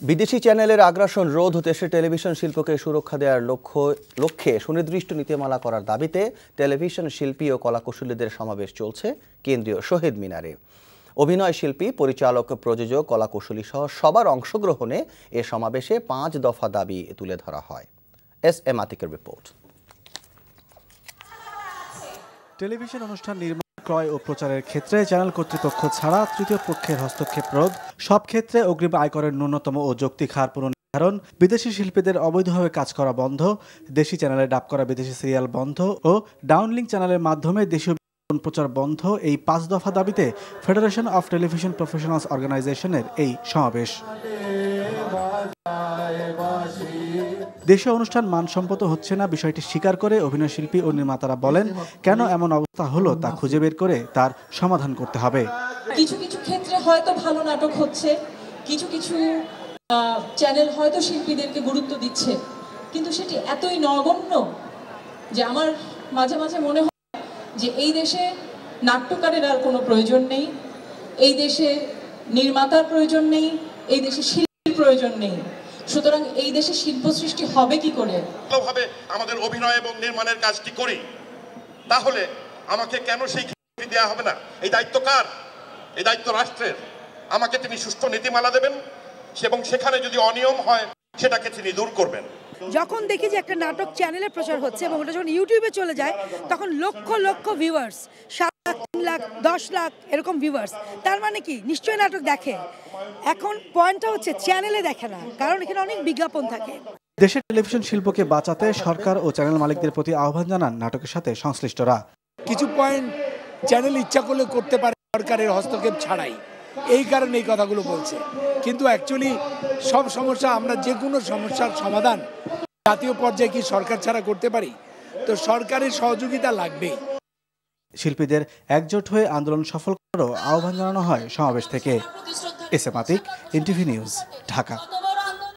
বিদেশি চ্যানেলের আগ্রাসন রোধ দেশে টেলিভিশন শিল্পকে সুরক্ষা দেওয়ার লক্ষ্যে সুনির্দিষ্ট নীতিমালা করার দাবিতে টেলিভিশন শিল্পী ও কলাকুশলীদের সমাবেশ চলছে কেন্দ্রীয় শহীদ মিনারে। অভিনয় শিল্পী, পরিচালক, প্রযোজক, কলাকুশলী সহ সবার অংশগ্রহণে এ সমাবেশে 5 দফা দাবি তুলে ধরা হয়। M আতিকের report. টেলিভিশন অনুষ্ঠান নির্মাণ, ক্রয় ও প্রচারের ক্ষেত্রে চ্যানেল কর্তৃপক্ষ ছাড়া তৃতীয় পক্ষের হস্তক্ষেপ রোধ, সব ক্ষেত্রে অগ্রিম আয়করের ন্যূনতম ও যৌক্তিক হার পুনর্নির্ধারণ, বিদেশি শিল্পীদের অবৈধভাবে কাজ করা বন্ধ, দেশি চ্যানেলে ডাব করা বিদেশি সিরিয়াল বন্ধ ও ডাউনলিঙ্ক চ্যানেলের মাধ্যমে দেশীয় প্রচার বন্ধ, এই 5 দফা দাবিতে ফেডারেশন অফ টেলিভিশন প্রফেশনালস অর্গানাইজেশনের এই সমাবেশ। দেশীয় অনুষ্ঠান মানসম্মত হচ্ছে না বিষয়টি স্বীকার করে অভিনয় শিল্পী ও নির্মাতারা বলেন, কেন এমন অবস্থা হলো তা খুঁজে বের করে তার সমাধান করতে হবে। কিছু কিছু ক্ষেত্রে হয়তো ভালো নাটক হচ্ছে, কিছু কিছু চ্যানেল হয়তো শিল্পীদেরকে গুরুত্ব দিচ্ছে, কিন্তু সেটি এতই নগণ্য যে আমার মাঝে মাঝে মনে হয় যে এই দেশে নাট্যকারের আর কোনো প্রয়োজন নেই, এই দেশে নির্মাতার প্রয়োজন নেই, এই দেশে শিল্পীর প্রয়োজন নেই। সুতরাং এই দেশে শিল্প সৃষ্টি হবে কি করে? ভালোভাবে আমাদের অভিনয় এবং নির্মাণের কাজটি করি, তাহলে আমাকে কেন সেই ক্ষেত্রে দেওয়া হবে না? এই দায়িত্ব কার? এই দায়িত্ব রাষ্ট্রের। আমাকে তিনি সুষ্ঠু নীতিমালা দেবেন এবং সেখানে যদি অনিয়ম হয় সেটাকে তিনি দূর করবেন। যখন দেখি যে একটা নাটক চ্যানেলে প্রচার হচ্ছে এবং ওটা যখন ইউটিউবে চলে যায়, তখন লক্ষ লক্ষ ভিউয়ার্স, 7 লাখ, 3 লাখ, 10 লাখ এরকম ভিউয়ার্স, তার মানে কি নিশ্চয়ই নাটক দেখে। এখন পয়েন্টটা হচ্ছে চ্যানেলে দেখে না, কারণ এখানে অনেক বিজ্ঞাপন থাকে। দেশের টেলিভিশন শিল্পকে বাঁচাতে সরকার ও চ্যানেল মালিকদের প্রতি আহ্বান জানান নাটকের সাথে সংশ্লিষ্টরা। কিছু পয়েন্ট চ্যানেল ইচ্ছা করলে করতে পারে সরকারের হস্তক্ষেপ ছাড়াই, এই কারণে এই কথাগুলো বলছে। কিন্তু অ্যাকচুয়ালি সব সমস্যা, আমরা যে কোনো সমস্যার সমাধান জাতীয় পর্যায়ে কি সরকার ছাড়া করতে পারি? তো সরকারের সহযোগিতা লাগবেই। শিল্পীদের একজোট হয়ে আন্দোলন সফল করারও আহ্বান জানানো হয় সমাবেশ থেকে। M Atik, NTV news, Dhaka.